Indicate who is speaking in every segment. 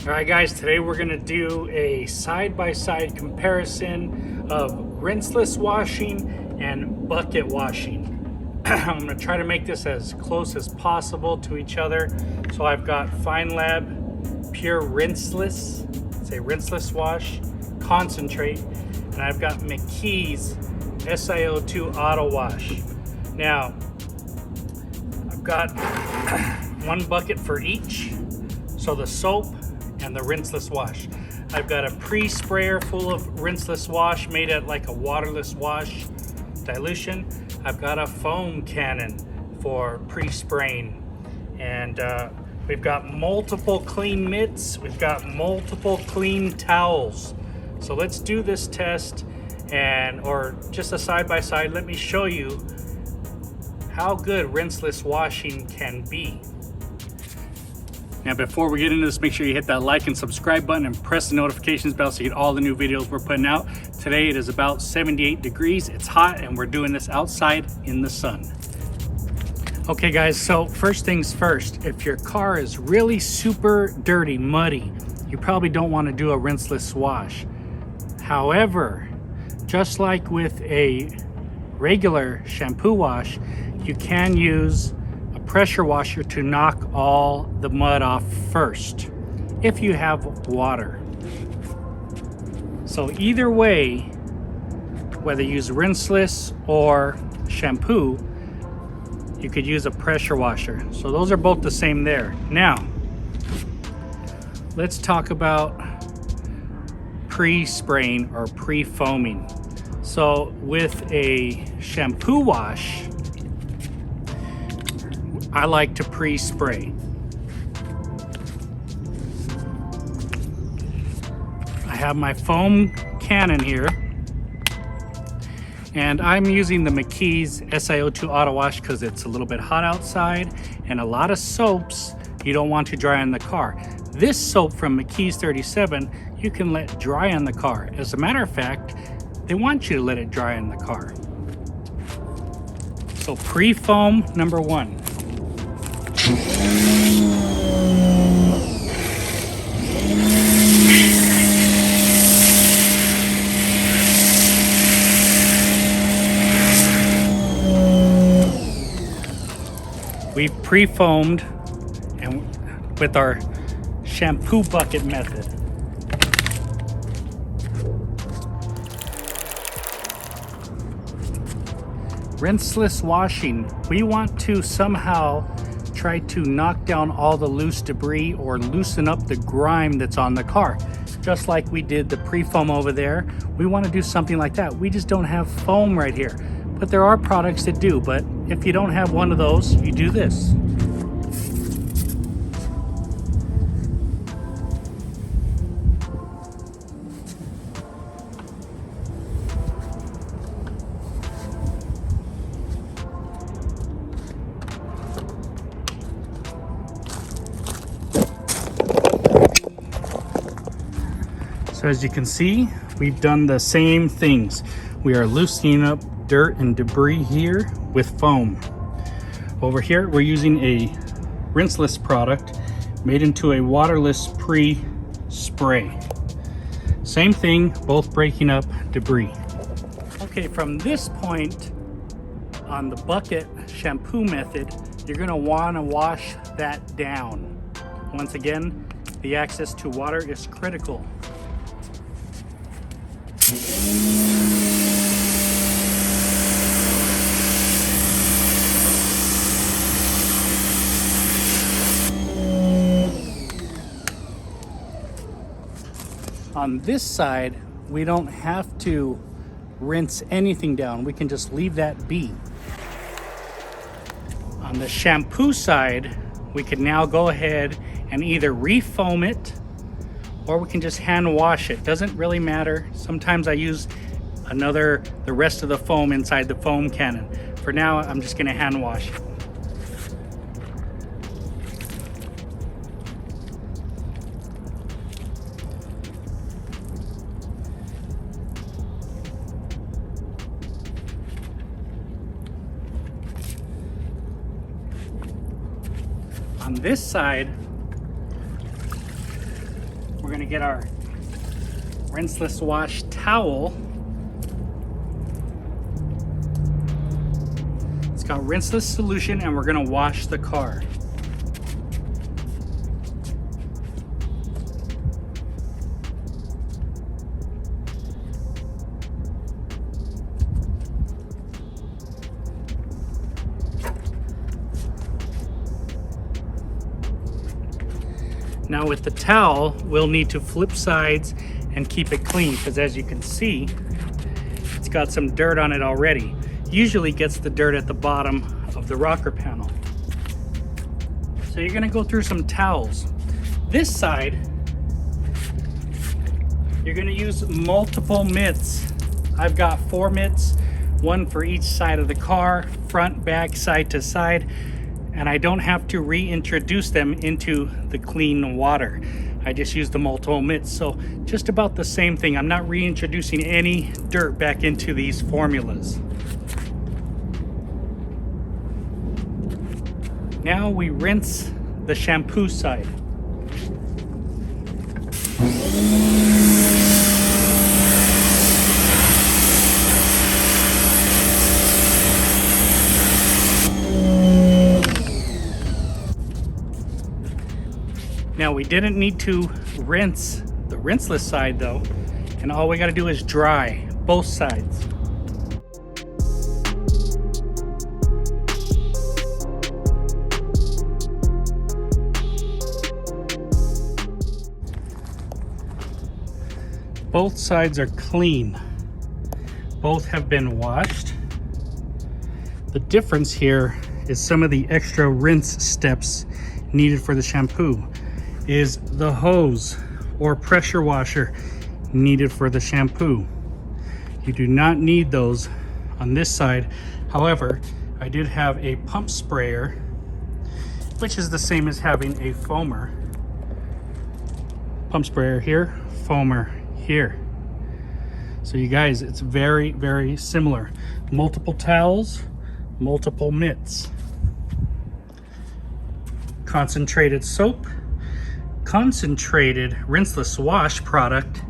Speaker 1: Alright guys, today we're going to do a side-by-side comparison of rinseless washing and bucket washing. I'm going to try to make this as close as possible to each other. So I've got Feynlab Pure Rinseless, say rinseless wash, concentrate, and I've got McKee's SiO2 auto wash. Now, I've got one bucket for each, so the soap and the rinseless wash. I've got a pre-sprayer full of rinseless wash made at like a waterless wash dilution. I've got a foam cannon for pre-spraying, and we've got multiple clean mitts, we've got multiple clean towels. So let's do this test, or just a side-by-side. Let me show you how good rinseless washing can be. Now, before we get into this, make sure you hit that like and subscribe button and press the notifications bell so you get all the new videos we're putting out. Today it is about 78 degrees. It's hot and we're doing this outside in the sun. Okay guys, so first things first, if your car is really super dirty, muddy, you probably don't want to do a rinseless wash. However, just like with a regular shampoo wash, you can use pressure washer to knock all the mud off first if you have water. So either way, whether you use rinseless or shampoo, you could use a pressure washer. So those are both the same there. Now let's talk about pre-spraying or pre-foaming. So with a shampoo wash, I like to pre-spray. I have my foam cannon here, and I'm using the McKee's SiO2 auto wash because it's a little bit hot outside, and a lot of soaps you don't want to dry on the car. This soap from McKee's 37 you can let dry on the car. As a matter of fact, they want you to let it dry on the car. So pre-foam number one. We've pre-foamed and with our shampoo bucket method. Rinseless washing, we want to somehow try to knock down all the loose debris or loosen up the grime that's on the car. Just like we did the pre-foam over there, we want to do something like that. We just don't have foam right here, but there are products that do. But if you don't have one of those, you do this. So as you can see, we've done the same things. We are loosening up dirt and debris here with foam. Over here, we're using a rinseless product made into a waterless pre-spray. Same thing, both breaking up debris. Okay, from this point on the bucket shampoo method, you're gonna wanna wash that down. Once again, the access to water is critical. On this side, we don't have to rinse anything down. We can just leave that be. On the shampoo side, we can now go ahead and either re-foam it or we can just hand wash it. Doesn't really matter. Sometimes I use the rest of the foam inside the foam cannon. For now, I'm just gonna hand wash it. On this side, get our rinseless wash towel. It's got rinseless solution, and we're gonna wash the car. Now with the towel, we'll need to flip sides and keep it clean, because as you can see, it's got some dirt on it already. Usually gets the dirt at the bottom of the rocker panel. So you're gonna go through some towels. This side, you're gonna use multiple mitts. I've got 4 mitts, one for each side of the car, front, back, side to side, and I don't have to reintroduce them into the clean water. I just use the multiple mitts. So just about the same thing. I'm not reintroducing any dirt back into these formulas. Now we rinse the shampoo side. Now we didn't need to rinse the rinseless side though, and all we got to do is dry both sides. Both sides are clean. Both have been washed. The difference here is some of the extra rinse steps needed for the shampoo. Is the hose or pressure washer needed for the shampoo. You do not need those on this side. However, I did have a pump sprayer, which is the same as having a foamer. Pump sprayer here, foamer here. So you guys, it's very, very similar. Multiple towels, multiple mitts. Concentrated soap, concentrated rinseless wash product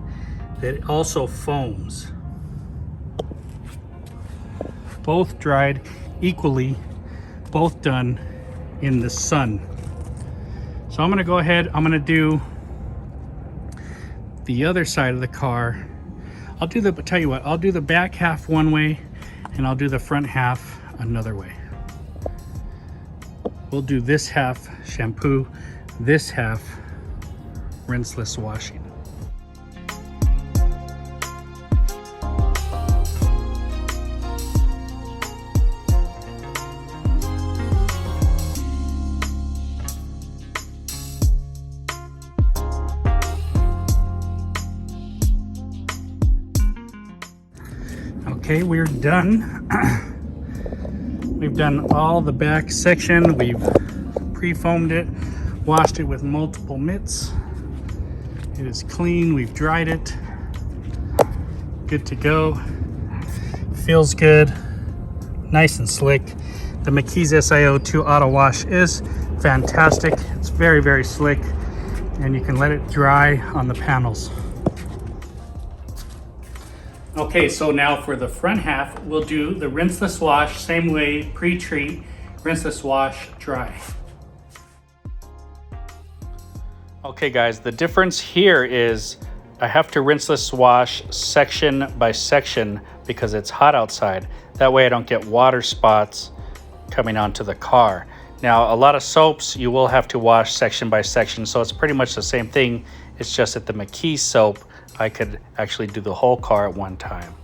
Speaker 1: that also foams. Both dried equally, both done in the sun. So I'm gonna go ahead, I'm gonna do the other side of the car. Tell you what, I'll do the back half one way and I'll do the front half another way. We'll do this half shampoo, this half rinseless washing. Okay, we're done. We've done all the back section. We've pre-foamed it, washed it with multiple mitts. It is clean, we've dried it. Good to go. Feels good, nice and slick. The McKee's SiO2 Auto Wash is fantastic. It's very, very slick, and you can let it dry on the panels. Okay, so now for the front half, we'll do the rinseless wash, same way, pre-treat, rinseless wash, dry. Okay guys, the difference here is I have to rinseless wash section by section because it's hot outside. That way I don't get water spots coming onto the car. Now, a lot of soaps, you will have to wash section by section, so it's pretty much the same thing. It's just that the McKee's soap, I could actually do the whole car at one time.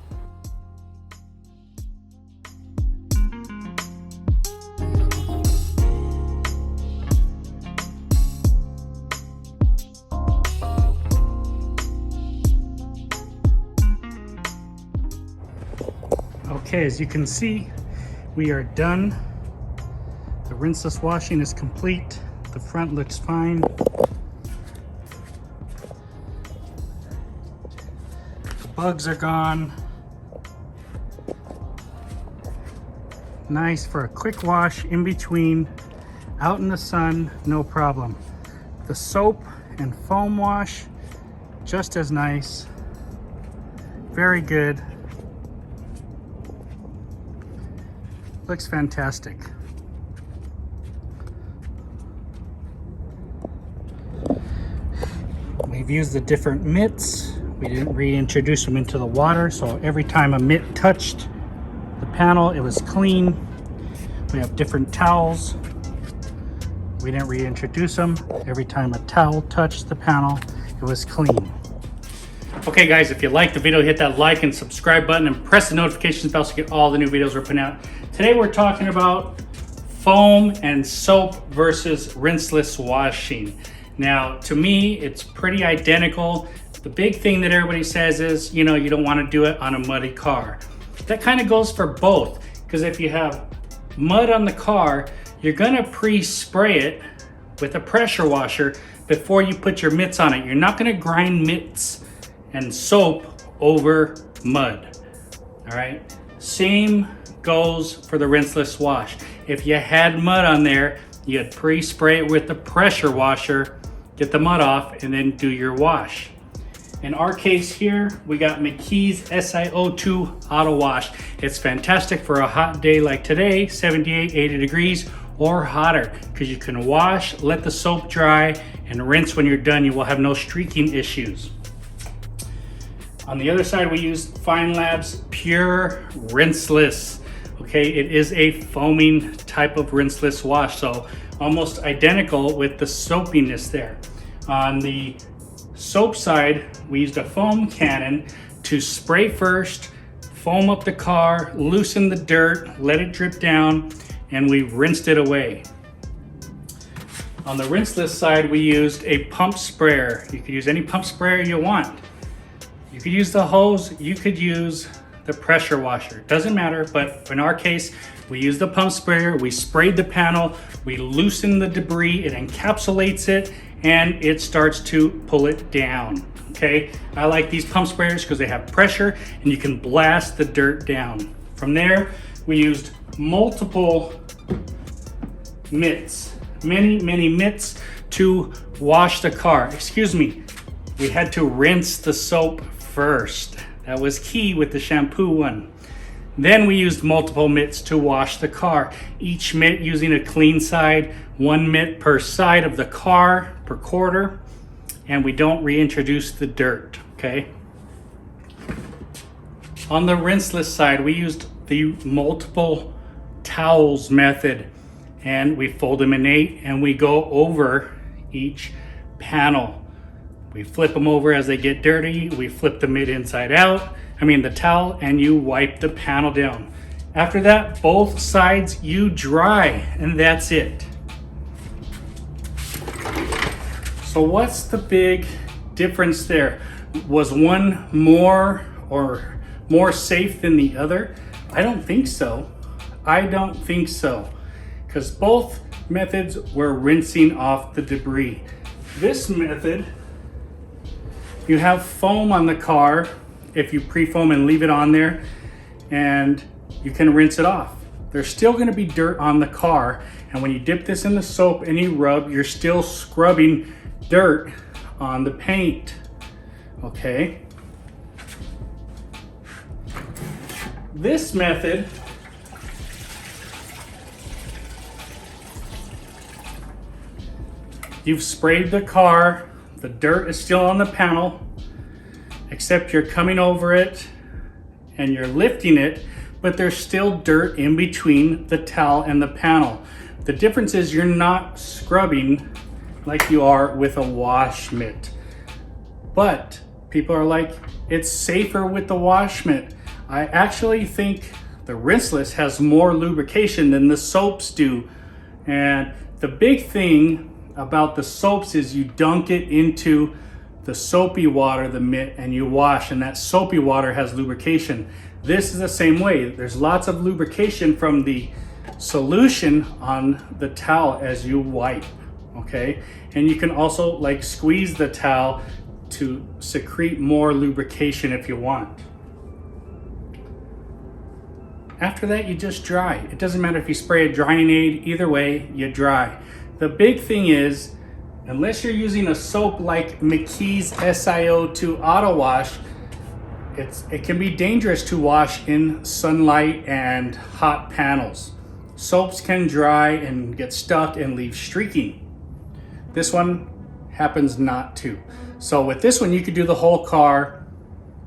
Speaker 1: Okay, as you can see, we are done. The rinseless washing is complete. The front looks fine. The bugs are gone. Nice for a quick wash in between, out in the sun, no problem. The soap and foam wash, just as nice. Very good. Looks fantastic. We've used the different mitts. We didn't reintroduce them into the water, so every time a mitt touched the panel, it was clean. We have different towels. We didn't reintroduce them. Every time a towel touched the panel, it was clean. Okay guys, if you liked the video, hit that like and subscribe button and press the notifications bell so you get all the new videos we're putting out. Today we're talking about foam and soap versus rinseless washing. Now, to me, it's pretty identical. The big thing that everybody says is, you don't want to do it on a muddy car. That kind of goes for both, because if you have mud on the car, you're gonna pre-spray it with a pressure washer before you put your mitts on it. You're not gonna grind mitts and soap over mud, all right? Same goes for the rinseless wash. If you had mud on there, you'd pre-spray it with the pressure washer, get the mud off, and then do your wash. In our case here, we got McKee's SiO2 Auto Wash. It's fantastic for a hot day like today, 78, 80 degrees, or hotter, because you can wash, let the soap dry, and rinse when you're done. You will have no streaking issues. On the other side, we use Feynlab's Pure Rinseless. Okay, it is a foaming type of rinseless wash, so almost identical with the soapiness there. On the soap side, we used a foam cannon to spray first, foam up the car, loosen the dirt, let it drip down, and we rinsed it away. On the rinseless side, we used a pump sprayer. You could use any pump sprayer you want. You could use the hose, you could use the pressure washer. Doesn't matter, but in our case, we used the pump sprayer, we sprayed the panel, we loosened the debris, it encapsulates it, and it starts to pull it down, okay? I like these pump sprayers because they have pressure and you can blast the dirt down. From there, we used multiple mitts, many mitts to wash the car. Excuse me, we had to rinse the soap first. That was key with the shampoo one. Then we used multiple mitts to wash the car. Each mitt using a clean side, one mitt per side of the car per quarter, and we don't reintroduce the dirt, okay? On the rinseless side, we used the multiple towels method, and we fold them in 8 and we go over each panel. We flip them over as they get dirty. We flip the mitt inside out, the towel, and you wipe the panel down. After that, both sides you dry, and that's it. So what's the big difference there? Was one more safe than the other? I don't think so. Because both methods were rinsing off the debris. This method, you have foam on the car if you pre-foam and leave it on there, and you can rinse it off. There's still gonna be dirt on the car, and when you dip this in the soap and you rub, you're still scrubbing dirt on the paint, okay? This method, you've sprayed the car, the dirt is still on the panel, except you're coming over it and you're lifting it, but there's still dirt in between the towel and the panel. The difference is you're not scrubbing like you are with a wash mitt. But people are like, it's safer with the wash mitt. I actually think the rinseless has more lubrication than the soaps do. And the big thing about the soaps is you dunk it into the soapy water, the mitt, and you wash, and that soapy water has lubrication. This is the same way. There's lots of lubrication from the solution on the towel as you wipe, okay? And you can also squeeze the towel to secrete more lubrication if you want. After that, you just dry. It doesn't matter if you spray a drying aid, either way, you dry. The big thing is Unless you're using a soap like McKee's SiO2 Auto Wash, it can be dangerous to wash in sunlight and hot panels. Soaps can dry and get stuck and leave streaking. This one happens not to. So with this one, you could do the whole car,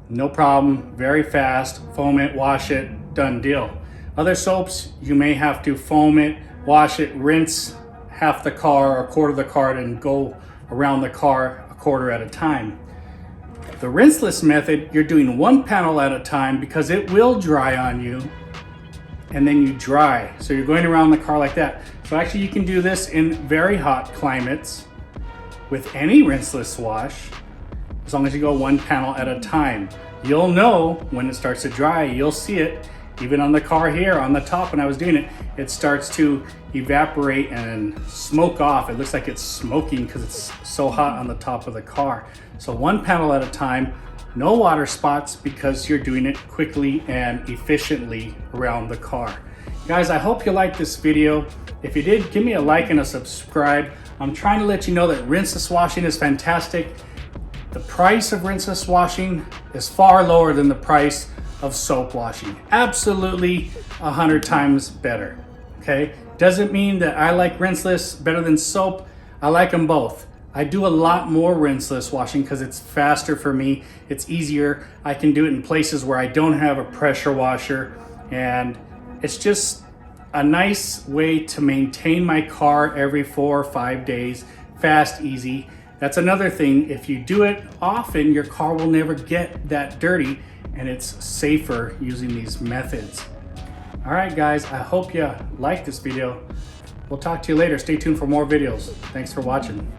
Speaker 1: no problem, very fast, foam it, wash it, done deal. Other soaps, you may have to foam it, wash it, rinse half the car or a quarter of the car and go around the car a quarter at a time. The rinseless method, you're doing one panel at a time because it will dry on you, and then you dry. So you're going around the car like that. So actually you can do this in very hot climates with any rinseless wash, as long as you go one panel at a time. You'll know when it starts to dry, you'll see it. Even on the car here, on the top when I was doing it, it starts to evaporate and smoke off. It looks like it's smoking because it's so hot on the top of the car. So one panel at a time, no water spots because you're doing it quickly and efficiently around the car. Guys, I hope you liked this video. If you did, give me a like and a subscribe. I'm trying to let you know that rinseless washing is fantastic. The price of rinseless washing is far lower than the price of soap washing. Absolutely 100 times better, okay? Doesn't mean that I like rinseless better than soap. I like them both. I do a lot more rinseless washing because it's faster for me. It's easier. I can do it in places where I don't have a pressure washer, and it's just a nice way to maintain my car every 4 or 5 days. Fast, easy. That's another thing. If you do it often, your car will never get that dirty, and it's safer using these methods. All right, guys, I hope you liked this video. We'll talk to you later. Stay tuned for more videos. Thanks for watching.